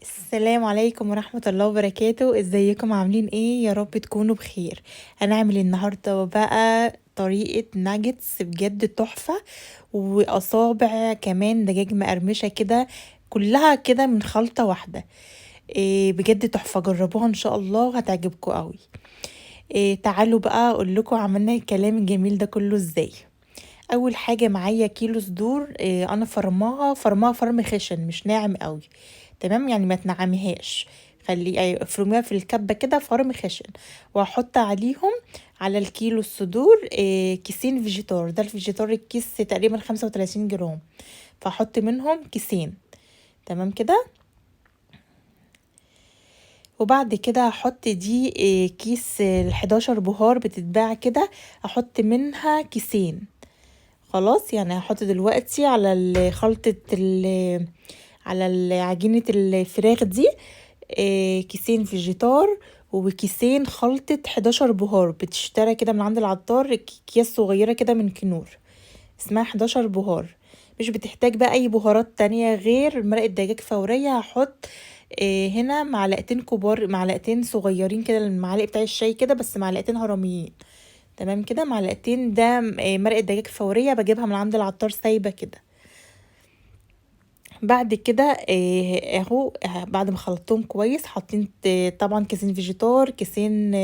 السلام عليكم ورحمة الله وبركاته. ازيكم عاملين ايه؟ يا رب تكونوا بخير. هنعمل النهاردة بقى طريقة ناجتس بجد تحفة، واصابع كمان دجاج مقرمشة كده، كلها كده من خلطة واحدة. إيه بجد تحفة، جربوها ان شاء الله وهتعجبكم قوي. إيه تعالوا بقى اقول لكم عملنا الكلام الجميل ده كله ازاي. اول حاجه معايا كيلو صدور، انا فرماها فرم خشن مش ناعم قوي. تمام، يعني ما تنعميهاش، خلي افرميها في الكبه كده فرم خشن. واحط عليهم على الكيلو الصدور كيسين فيجيتار. ده الفيجيتار الكيس تقريبا 35 جرام، فاحط منهم كيسين. تمام كده. وبعد كده هحط دي كيس ال11 بهار بتتباع كده، احط منها كيسين. خلاص، يعني هحط دلوقتي على خلطة على عجينة الفراخ دي كيسين فيجيتار وكيسين خلطة 11 بهار بتشترى كده من عند العطار، اكياس صغيرة كده من كنور، اسمها 11 بهار. مش بتحتاج بقى اي بهارات تانية غير مرقة دجاج فورية. هحط هنا معلقتين كبار، معلقتين صغيرين كده، المعالق بتاع الشاي كده، بس معلقتين هرميين. تمام كده، معلقتين. ده مرقة دجاج فورية بجيبها من عند العطار سايبة كده. بعد كده اهو بعد ما خلطتهم كويس، حاطين طبعا كيسين فيجيتار، كيسين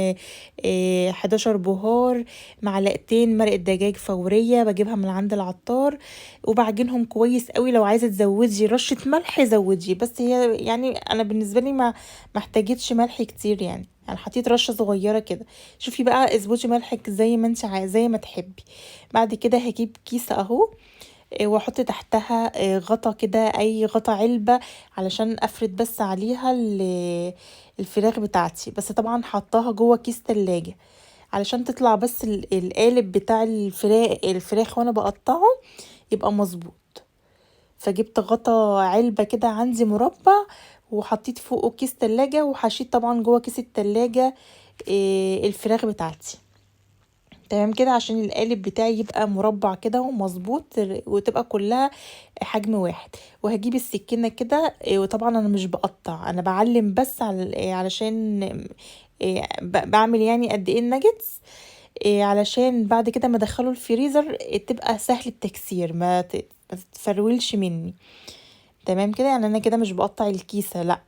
11 بهار، معلقتين مرقة دجاج فورية بجيبها من عند العطار، وبعجنهم كويس قوي. لو عايزة تزودي رشة ملح زودي، بس هي يعني انا بالنسبة لي ما احتاجتش ملح كتير، يعني حطيت رشة صغيرة كده. شوفي بقى اظبطي ملحك زي ما انت عايزة، زي ما تحبي. بعد كده هجيب كيسة اهو، واحط تحتها غطا كده، اي غطا علبة، علشان افرد بس عليها الفراخ بتاعتي. بس طبعا حطاها جوه كيس تلاجة علشان تطلع بس القالب بتاع الفراخ وانا بقطعه يبقى مظبوط. فجبت غطا علبة كده عندي مربع، وحطيت فوقه كيس تلاجة، وحشيت طبعا جوه كيس التلاجة الفراخ بتاعتي. تمام كده، عشان القالب بتاعي يبقى مربع كده ومظبوط، وتبقى كلها حجم واحد. وهجيب السكينة كده، وطبعا انا مش بقطع، انا بعلم بس علشان بعمل يعني قد ايه الناجتس، علشان بعد كده ما ادخله الفريزر تبقى سهل التكسير، ما تتفرولش مني. تمام كده، يعني انا كده مش بقطع الكيسة، لا،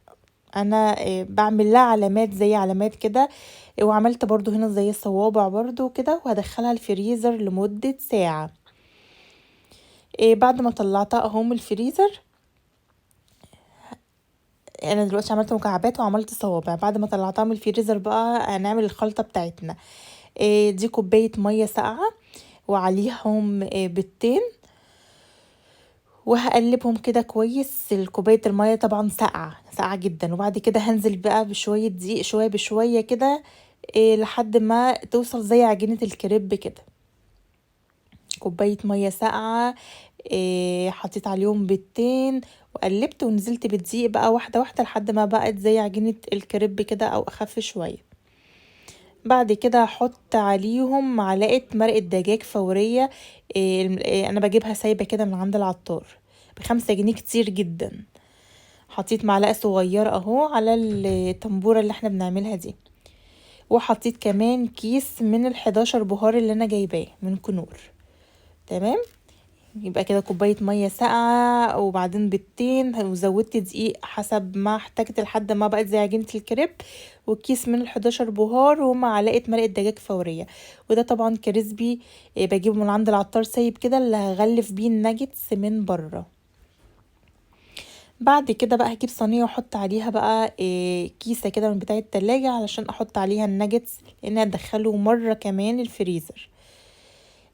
انا بعمل لها علامات زي علامات كده. وعملت برضو هنا زي الصوابع برضو كده، وهدخلها الفريزر لمدة ساعة. بعد ما طلعتها اهو من الفريزر، انا دلوقتي عملت مكعبات وعملت صوابع. بعد ما طلعتها من الفريزر بقى هنعمل الخلطة بتاعتنا. دي كوباية مية ساقعة، وعليهم بيضتين، وهقلبهم كده كويس. الكوبايه الميه طبعا ساقعه ساقعه جدا. وبعد كده هنزل بقى بشويه دقيق، شويه بشويه كده، لحد ما توصل زي عجينه الكريب كده. كوبايه ميه ساقعه، حطيت عليهم بيضتين، وقلبت ونزلت بالدقيق بقى واحده واحده لحد ما بقت زي عجينه الكريب كده او اخف شويه. بعد كده هحط عليهم معلقه مرقه دجاج فوريه. انا بجيبها سايبه كده من عند العطار ب5 جنيه، كتير جدا. حطيت معلقه صغيره اهو على التنبوره اللي احنا بنعملها دي. وحطيت كمان كيس من ال11 بهار اللي انا جايباه من كنور. تمام، يبقى كده كوبايه ميه ساقعه، وبعدين بيضتين، وزودت دقيق حسب ما احتاجت لحد ما بقت زي عجينه الكريب، وكيس من ال11 بهار، ومعلقه مرقه دجاج فوريه. وده طبعا كريسبي، بجيبه من عند العطار سايب كده، اللي هغلف بيه الناجتس من بره. بعد كده بقى هجيب صينيه واحط عليها بقى كيسه كده من بتاعه التلاجة، علشان احط عليها الناجتس، لان ادخله مره كمان الفريزر.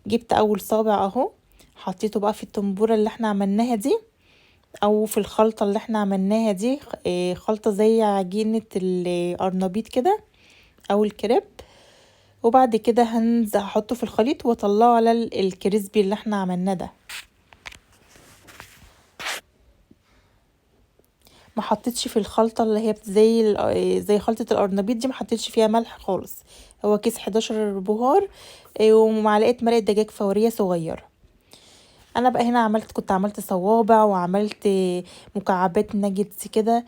جبت اول صابع اهو، حطيته بقى في التنبوره اللي احنا عملناها دي، او في الخلطه اللي احنا عملناها دي، خلطه زي عجينه القرنبيط كده او الكريب. وبعد كده هنزل هحطه في الخليط واطلعه على الكريسبي اللي احنا عملناه ده. ما حطيتش في الخلطه اللي هي زي خلطه القرنبيط دي، ما حطيتش فيها ملح خالص. هو كيس 11 بهار، ومعلقه مرقه دجاج فوريه صغيره. انا بقى هنا كنت عملت صوابع، وعملت مكعبات ناجتس كده.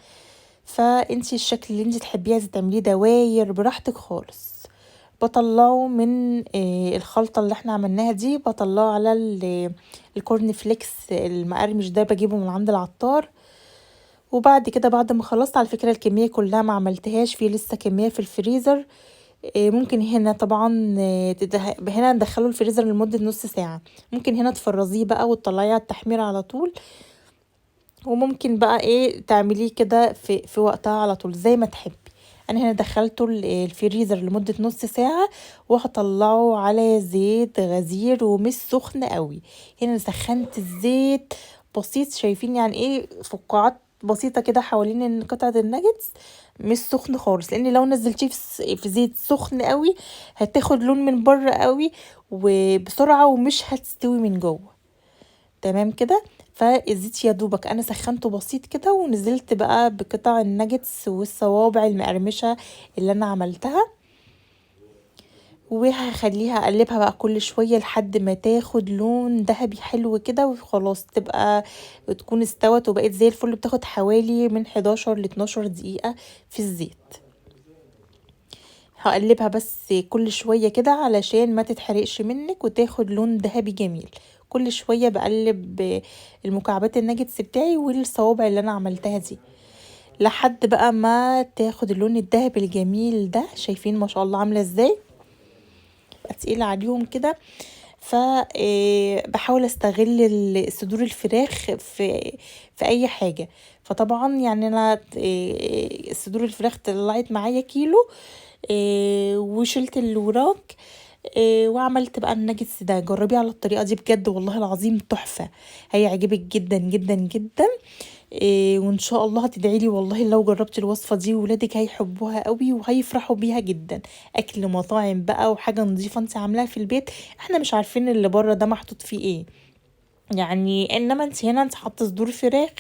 فانتي الشكل اللي انتي تحبيه عايزه تعمليه دواير براحتك خالص. بطلعه من الخلطه اللي احنا عملناها دي، بطلعه على الكورن فليكس المقرمش ده، بجيبه من عند العطار. وبعد كده بعد ما خلصت، على فكره الكميه كلها ما عملتهاش، في لسه كميه في الفريزر. ممكن هنا طبعا هنا ندخله الفريزر لمده نص ساعه. ممكن هنا تفرزيه بقى وتطلعيه على التحمير على طول، وممكن بقى تعمليه كده في وقتها على طول زي ما تحبي. انا هنا دخلته الفريزر لمدة نص ساعة، وهطلعه على زيت غزير ومش سخن قوي. هنا سخنت الزيت بسيط، شايفين يعني فقاعات بسيطة كده حوالين قطعة الناجتس، مش سخن خالص، لان لو نزلتيه في زيت سخن قوي هتاخد لون من بره قوي وبسرعة، ومش هتستوي من جوه. تمام كده. فالزيت يا دوبك انا سخنته بسيط كده، ونزلت بقى بقطع الناجتس والصوابع المقرمشه اللي انا عملتها، وهخليها اقلبها بقى كل شويه لحد ما تاخد لون ذهبي حلو كده، وخلاص تبقى تكون استوت وبقت زي الفل. بتاخد حوالي من 11 ل 12 دقيقه في الزيت. هقلبها بس كل شويه كده علشان ما تتحرقش منك وتاخد لون ذهبي جميل. كل شويه بقلب المكعبات الناجتس بتاعي والصوابع اللي انا عملتها دي لحد بقى ما تاخد اللون الذهبي الجميل ده. شايفين ما شاء الله عامله ازاي، تقيله عليهم كده. ف بحاول استغل صدور الفراخ في اي حاجه. فطبعا يعني انا صدور الفراخ طلعت معايا كيلو، وشلت اللي وراك، وعملت بقى الناجتس ده. جربيه على الطريقه دي بجد والله العظيم تحفه، هيعجبك جدا جدا جدا. وان شاء الله هتدعيلي والله لو جربت الوصفه دي، ولادك هيحبوها قوي وهيفرحوا بيها جدا. اكل مطاعم بقى وحاجه نظيفه انت عاملاها في البيت، احنا مش عارفين اللي بره ده محطوط فيه ايه يعني. انما انت هنا انت حاطه صدور فراخ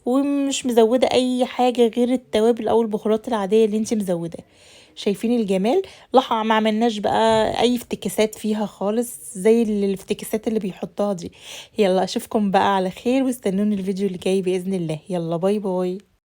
ومش مزوده اي حاجه غير التوابل او البهارات العاديه اللي انت مزوده. شايفين الجمال؟ ما عملناش بقى اي افتكاسات فيها خالص زي الافتكاسات اللي بيحطها دي. يلا اشوفكم بقى على خير، واستنوني الفيديو اللي جاي باذن الله. يلا باي باي.